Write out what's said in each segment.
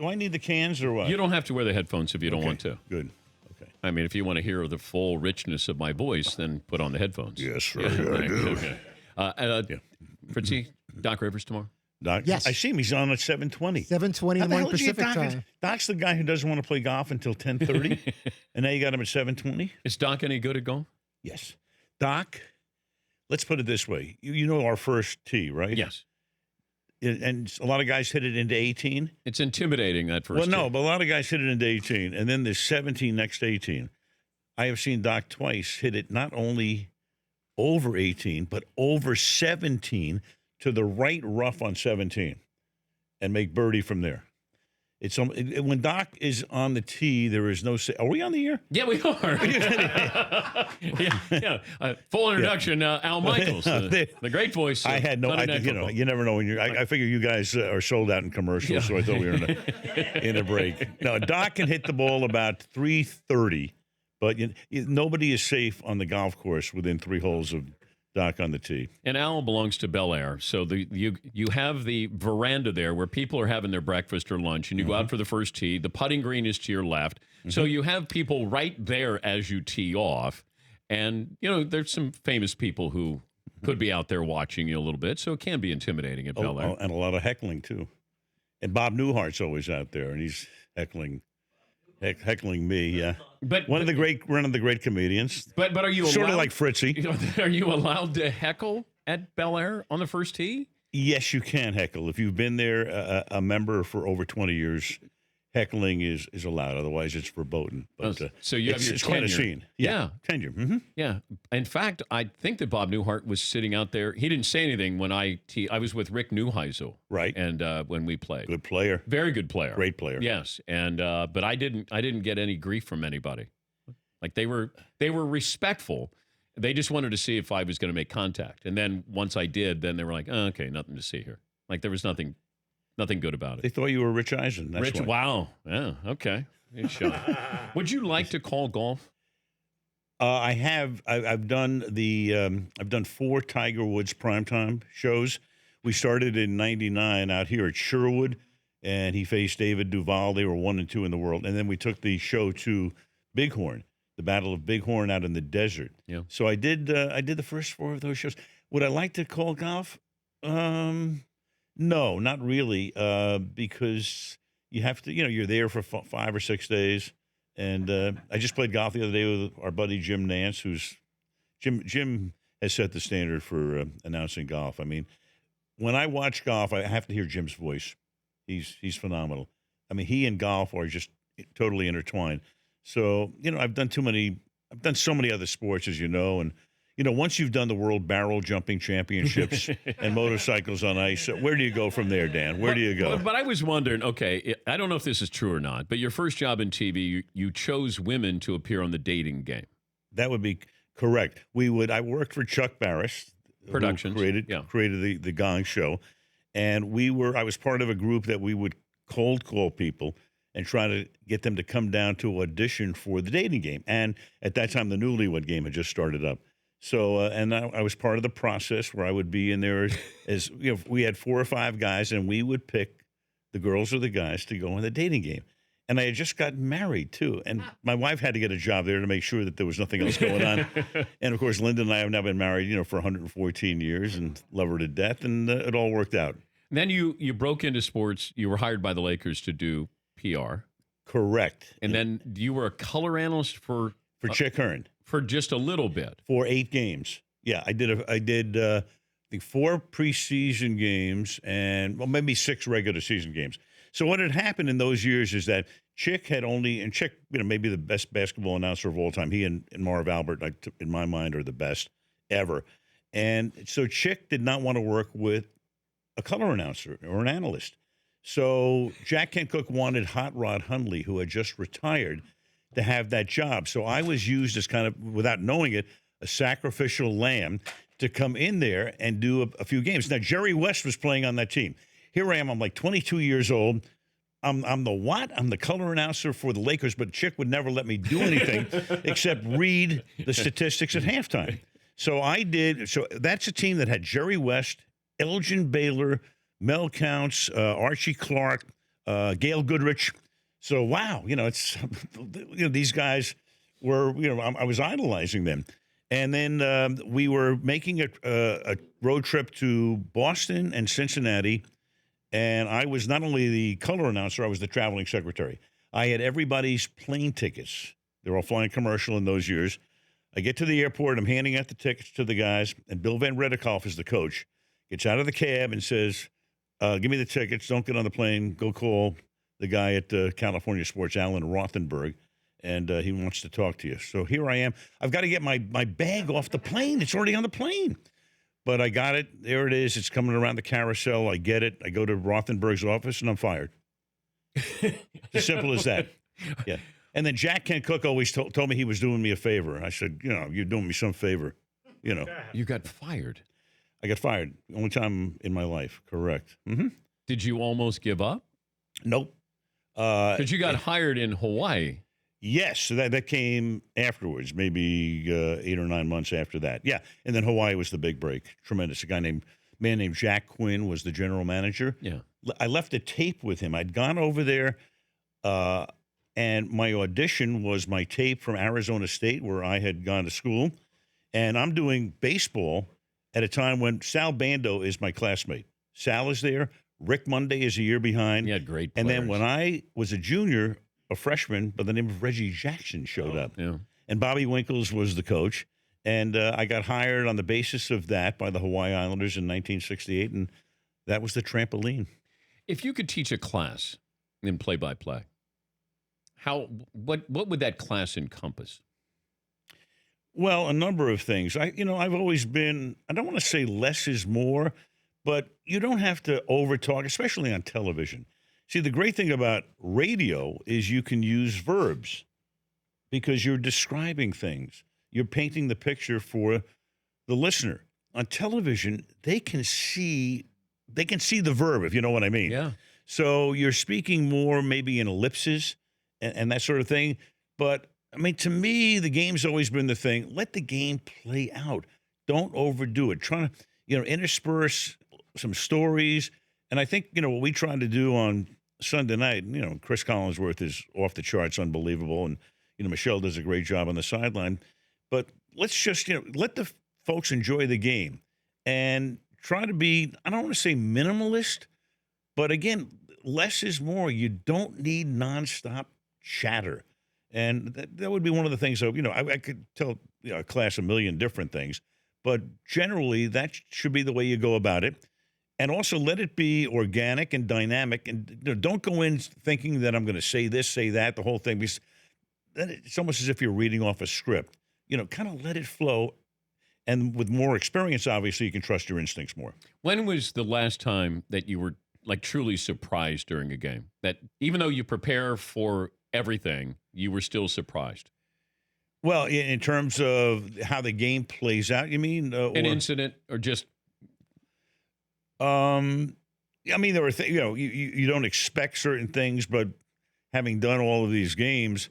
Do I need the cans or what? You don't have to wear the headphones if you don't want to. Good. Okay. I mean, if you want to hear the full richness of my voice, then put on the headphones. Yes, sir. I do. Okay. Fritzy, Doc Rivers tomorrow? Doc, Yes. I see him. He's on at 7:20. 7:20 in the morning Pacific time. Doc's the guy who doesn't want to play golf until 10:30, and now you got him at 7:20? Is Doc any good at golf? Yes. Doc, let's put it this way. You know our first tee, right? Yes. And a lot of guys hit it into 18. It's intimidating, that first Well, no, tee. but a lot of guys hit it into 18, and then there's 17 next to 18. I have seen Doc twice hit it not only over 18, but over 17 to the right rough on 17 and make birdie from there. It's when Doc is on the tee, there is no. Are we on the air? Yeah, we are. Full introduction, Al Michaels, the great voice. I had no. Football. You never know when you're. I figure you guys are sold out in commercials, so I thought we were in a break. No, Doc can hit the ball about 330, but nobody is safe on the golf course within 3 holes of Doc on the tee. And Al belongs to Bel Air, so you have the veranda there where people are having their breakfast or lunch, and you go out for the first tee. The putting green is to your left, so you have people right there as you tee off. And there's some famous people who could be out there watching you a little bit, so it can be intimidating at Bel Air. And a lot of heckling too. And Bob Newhart's always out there, and he's heckling me. Yeah, but one of the great comedians. But are you sort allowed, of like Fritzy? Are you allowed to heckle at Bel Air on the first tee? Yes, you can heckle if you've been there a member for over 20 years. Heckling is allowed. Otherwise, it's verboten. But so you have your it's tenure. quite a scene. Yeah. Tenure. Mm-hmm. Yeah. In fact, I think that Bob Newhart was sitting out there. He didn't say anything when I was with Rick Neuheisel. Right. And when we played. Good player. Very good player. Great player. Yes. And but I didn't get any grief from anybody. Like they were respectful. They just wanted to see if I was going to make contact. And then once I did, then they were like, oh, okay, nothing to see here. Like there was nothing good about it. They thought you were Rich Eisen. That's Rich, why. wow. Yeah, okay. Would you like to call golf? I have. I've done I've done 4 Tiger Woods primetime shows. We started in '99 out here at Sherwood, and he faced David Duval. They were 1 and 2 in the world, and then we took the show to Bighorn, the Battle of Bighorn out in the desert. Yeah. So I did the first 4 of those shows. Would I like to call golf? No, not really, because you have to. You're there for 5 or 6 days. And I just played golf the other day with our buddy Jim Nance, Jim has set the standard for announcing golf. I mean, when I watch golf, I have to hear Jim's voice. He's phenomenal. I mean, he and golf are just totally intertwined. So, I've done so many other sports, as you know, and once you've done the World Barrel Jumping Championships and motorcycles on ice, where do you go from there, Dan? Where do you go? But I was wondering, okay, I don't know if this is true or not, but your first job in TV, you chose women to appear on the dating game. That would be correct. I worked for Chuck Barris, Productions, who created the Gong Show, and I was part of a group that we would cold call people and try to get them to come down to audition for the dating game. And at that time, the Newlywed Game had just started up. So, and I was part of the process where I would be in there as we had 4 or 5 guys, and we would pick the girls or the guys to go on the dating game. And I had just gotten married, too. And my wife had to get a job there to make sure that there was nothing else going on. And, of course, Linda and I have now been married, for 114 years and love her to death. And it all worked out. And then you broke into sports. You were hired by the Lakers to do PR. Correct. And then you were a color analyst for Chick Hearn. For just a little bit. For 8 games. Yeah, I did I think 4 preseason games and maybe 6 regular season games. So what had happened in those years is that Chick had Chick, maybe the best basketball announcer of all time. He and Marv Albert, in my mind, are the best ever. And so Chick did not want to work with a color announcer or an analyst. So Jack Kent Cooke wanted Hot Rod Hundley, who had just retired, to have that job. So I was used as kind of, without knowing it, a sacrificial lamb to come in there and do a few games. Now, Jerry West was playing on that team. Here I am. I'm like 22 years old. I'm the what? I'm the color announcer for the Lakers, but Chick would never let me do anything except read the statistics at halftime. So I did. So that's a team that had Jerry West, Elgin Baylor, Mel Counts, Archie Clark, Gail Goodrich. So wow, it's these guys were I was idolizing them, and then we were making a road trip to Boston and Cincinnati, and I was not only the color announcer, I was the traveling secretary. I had everybody's plane tickets. They're all flying commercial in those years. I get to the airport, I'm handing out the tickets to the guys, and Bill Van Redekhoff is the coach. Gets out of the cab and says, give me the tickets, don't get on the plane, go call the guy at California Sports, Alan Rothenberg, and he wants to talk to you. So here I am. I've got to get my bag off the plane. It's already on the plane. But I got it. There it is. It's coming around the carousel. I get it. I go to Rothenberg's office, and I'm fired. As simple as that. Yeah. And then Jack Kent Cooke always told me he was doing me a favor. I said, you're doing me some favor. You got fired. I got fired. Only time in my life. Correct. Mm-hmm. Did you almost give up? Nope. Because you got hired in Hawaii. Yes, so that came afterwards, maybe 8 or 9 months after that. Yeah, and then Hawaii was the big break. Tremendous. Man named Jack Quinn was the general manager. Yeah. I left a tape with him. I'd gone over there, and my audition was my tape from Arizona State, where I had gone to school. And I'm doing baseball at a time when Sal Bando is my classmate. Sal is there. Rick Monday is a year behind. You had great players. And then when I was a junior, a freshman by the name of Reggie Jackson showed up. Yeah. And Bobby Winkles was the coach. And I got hired on the basis of that by the Hawaii Islanders in 1968, and that was the trampoline. If you could teach a class in play-by-play, what would that class encompass? Well, a number of things. I've always been, I don't want to say less is more, but you don't have to over-talk, especially on television. See, the great thing about radio is you can use verbs because you're describing things. You're painting the picture for the listener. On television, they can see the verb, if you know what I mean. Yeah. So you're speaking more maybe in ellipses and that sort of thing. But, to me, the game's always been the thing. Let the game play out. Don't overdo it. Try to, intersperse some stories. And I think, what we tried to do on Sunday night, Chris Collinsworth is off the charts, unbelievable. And, Michelle does a great job on the sideline. But let's just, let the folks enjoy the game and try to be, I don't want to say minimalist, but again, less is more. You don't need nonstop chatter. And that would be one of the things, I could tell a class a million different things, but generally that should be the way you go about it. And also let it be organic and dynamic. And don't go in thinking that I'm going to say this, say that, the whole thing. Because then it's almost as if you're reading off a script. Kind of let it flow. And with more experience, obviously, you can trust your instincts more. When was the last time that you were truly surprised during a game? That even though you prepare for everything, you were still surprised? Well, in terms of how the game plays out, you mean? An incident or just? There were things, you don't expect certain things, but having done all of these games,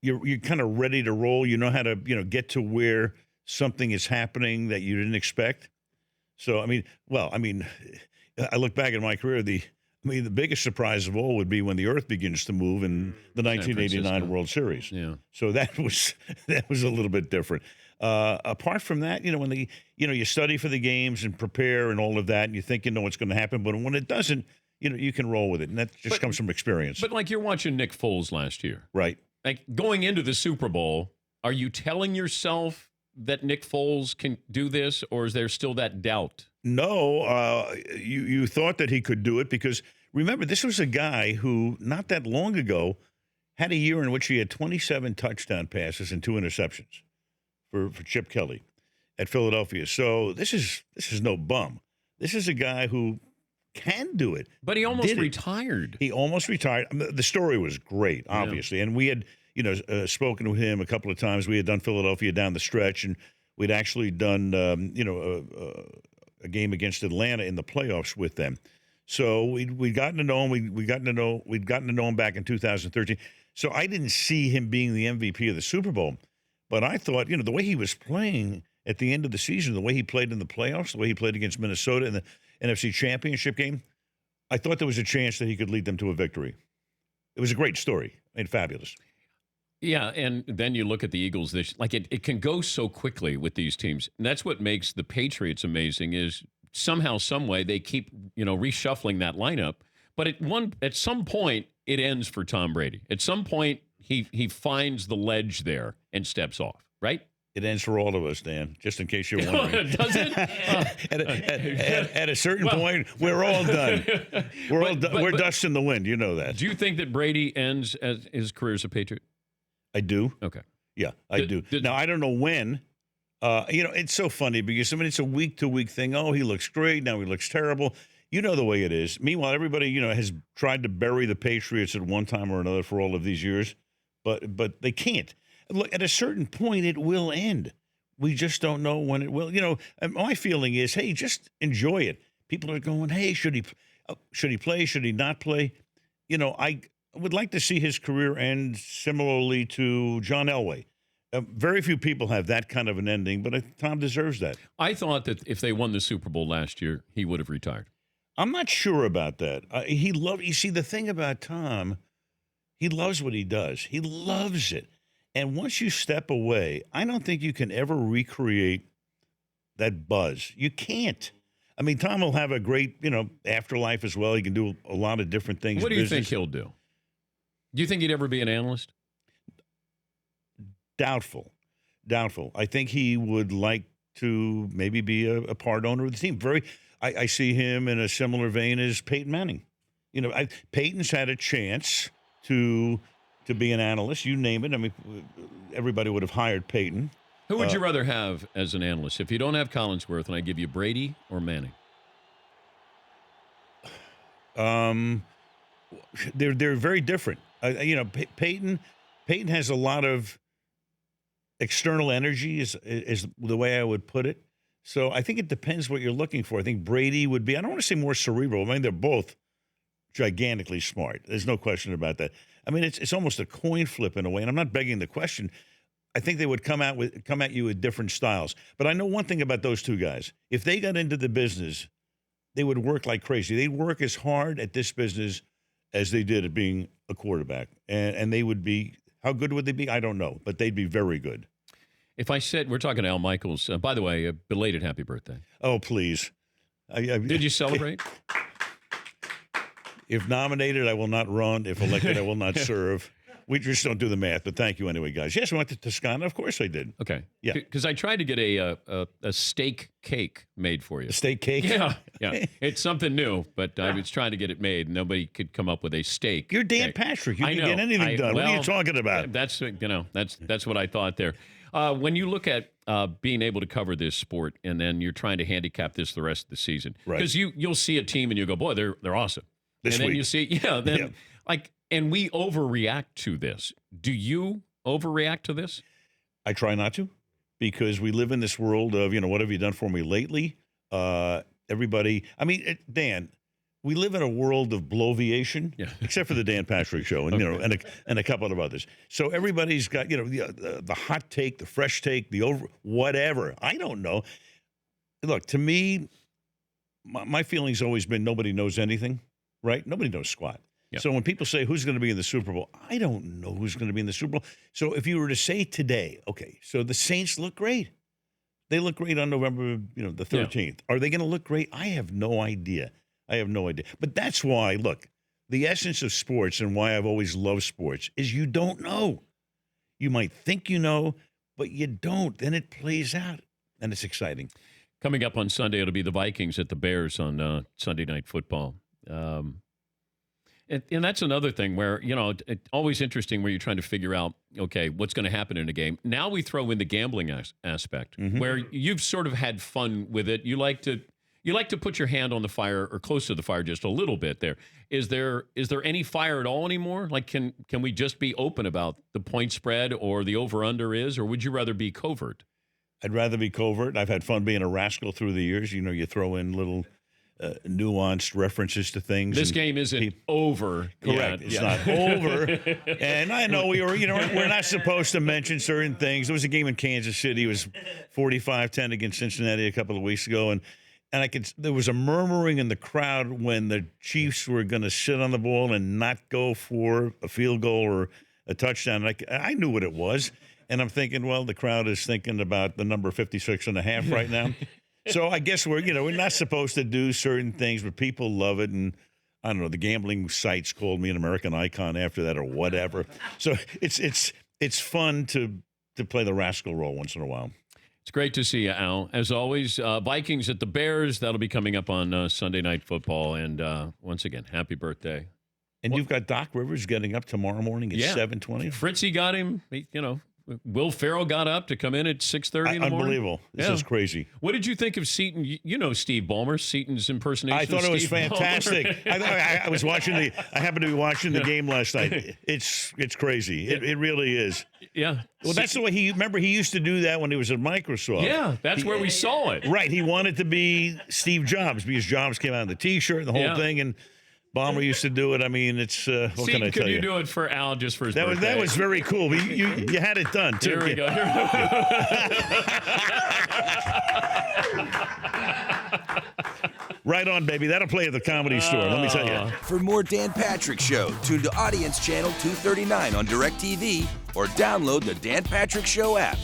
you're kind of ready to roll. You know how to, get to where something is happening that you didn't expect. So, I look back at my career, the biggest surprise of all would be when the Earth begins to move in the 1989 World Series. Yeah. So that was a little bit different. Apart from that, when you study for the games and prepare and all of that, and you think you know what's going to happen, but when it doesn't, you can roll with it, and that just comes from experience. But you're watching Nick Foles last year, right? Going into the Super Bowl, are you telling yourself that Nick Foles can do this, or is there still that doubt? No, you thought that he could do it because, remember, this was a guy who, not that long ago, had a year in which he had 27 touchdown passes and 2 interceptions for Chip Kelly at Philadelphia. So this is no bum. This is a guy who can do it. But he almost retired. He almost retired. The story was great, obviously. Yeah. And we had, spoken to him a couple of times. We had done Philadelphia down the stretch, and we'd actually done, a game against Atlanta in the playoffs with them. So we'd gotten to know him. We'd gotten to know him back in 2013. So I didn't see him being the MVP of the Super Bowl, but I thought, the way he was playing at the end of the season, the way he played in the playoffs, the way he played against Minnesota in the NFC Championship game, I thought there was a chance that he could lead them to a victory. It was a great story. Fabulous. Yeah, and then you look at the Eagles. It can go so quickly with these teams. And that's what makes the Patriots amazing is somehow, some way, they keep, reshuffling that lineup. But at some point, it ends for Tom Brady. At some point, he finds the ledge there and steps off, right? It ends for all of us, Dan, just in case you're wondering. Does it? At a certain point, we're all done. We're dust in the wind. You know that. Do you think that Brady ends as his career as a Patriot? I do. Okay. Yeah, I do. Now, I don't know when. It's so funny because, it's a week-to-week thing. Oh, he looks great. Now he looks terrible. You know the way it is. Meanwhile, everybody, has tried to bury the Patriots at one time or another for all of these years, but they can't. Look, at a certain point, it will end. We just don't know when it will. And my feeling is, hey, just enjoy it. People are going, hey, should he play? Should he not play? I would like to see his career end similarly to John Elway. Very few people have that kind of an ending, but Tom deserves that. I thought that if they won the Super Bowl last year, he would have retired. I'm not sure about that. You see, the thing about Tom, he loves what he does. He loves it. And once you step away, I don't think you can ever recreate that buzz. You can't. Tom will have a great, afterlife as well. He can do a lot of different things. What do you think he'll do? Do you think he'd ever be an analyst? Doubtful. I think he would like to maybe be a part owner of the team. I see him in a similar vein as Peyton Manning. Peyton's had a chance to be an analyst. You name it. Everybody would have hired Peyton. Who would you rather have as an analyst? If you don't have Collinsworth, and I give you Brady or Manning? They're very different. Peyton has a lot of external energy is the way I would put it. So I think it depends what you're looking for. I think Brady would be, I don't want to say more cerebral. They're both gigantically smart. There's no question about that. It's almost a coin flip in a way, and I'm not begging the question. I think they would come at you with different styles. But I know one thing about those two guys. If they got into the business, they would work like crazy. They'd work as hard at this business as they did at being a quarterback. And they would be, how good would they be? I don't know, but they'd be very good. If I said, we're talking to Al Michaels, by the way, a belated happy birthday. Oh, please. Did you celebrate? If nominated, I will not run. If elected, I will not serve. We just don't do the math, but thank you anyway, guys. Yes, we went to Toscana. Of course I did. Okay. Yeah. Because I tried to get a steak cake made for you. A steak cake? Yeah. It's something new, but I was trying to get it made. Nobody could come up with a steak. You're Dan cake. Patrick. You can get anything done. What are you talking about? That's what I thought there. When you look at being able to cover this sport, and then you're trying to handicap this the rest of the season, because you'll see a team and you go, boy, they're awesome. This and then week. you see, and we overreact to this. Do you overreact to this? I try not to, because we live in this world of, what have you done for me lately? Everybody, Dan, we live in a world of bloviation, except for the Dan Patrick Show, and and a couple of others. So everybody's got the hot take, the fresh take, the whatever. I don't know. Look, to me, my feeling's always been nobody knows anything, right? Nobody knows squat. Yeah. So when people say who's going to be in the Super Bowl, I don't know who's going to be in the Super Bowl. So if you were to say today, okay, so the Saints look great. They look great on November, the 13th. Yeah. Are they going to look great? I have no idea. But that's why, look, the essence of sports and why I've always loved sports is you don't know. You might think you know, but you don't. Then it plays out, and it's exciting. Coming up on Sunday, it'll be the Vikings at the Bears on Sunday Night Football. And that's another thing where, it's always interesting where you're trying to figure out, okay, what's going to happen in a game. Now we throw in the gambling aspect, where you've sort of had fun with it. You like to put your hand on the fire or close to the fire just a little bit there. Is there any fire at all anymore? Like, can we just be open about the point spread or the over-under is, or would you rather be covert? I'd rather be covert. I've had fun being a rascal through the years. You throw in little nuanced references to things. This game isn't over. Correct. It's not over. And I know we're not supposed to mention certain things. There was a game in Kansas City. It was 45-10 against Cincinnati a couple of weeks ago, and and there was a murmuring in the crowd when the Chiefs were going to sit on the ball and not go for a field goal or a touchdown. I knew what it was, and I'm thinking, well, the crowd is thinking about the number 56.5 right now. So I guess we're not supposed to do certain things, but people love it, and I don't know. The gambling sites called me an American icon after that, or whatever. So it's fun to play the rascal role once in a while. It's great to see you, Al. As always, Vikings at the Bears. That'll be coming up on Sunday Night Football. And once again, happy birthday. And you've got Doc Rivers getting up tomorrow morning at 7:20. Fritzy got him. Will Ferrell got up to come in at 6:30 in the morning. Unbelievable. This is crazy. What did you think of Seton? You know Steve Ballmer, Seton's impersonation. I thought it was fantastic. I was watching I happened to be watching the game last night. It's crazy. It really is. Yeah. Well, that's the way he used to do that when he was at Microsoft. Yeah, that's where we saw it. Right. He wanted to be Steve Jobs because Jobs came out in the T-shirt and the whole thing, and Ballmer used to do it. I mean, it's what Seton, can I tell you? Could you do it for Al just for his birthday? That was very cool. You had it done too. Here we go. Right on, baby. That'll play at the Comedy Store. Let me tell you. For more Dan Patrick Show, tune to Audience Channel 239 on DirecTV or download the Dan Patrick Show app.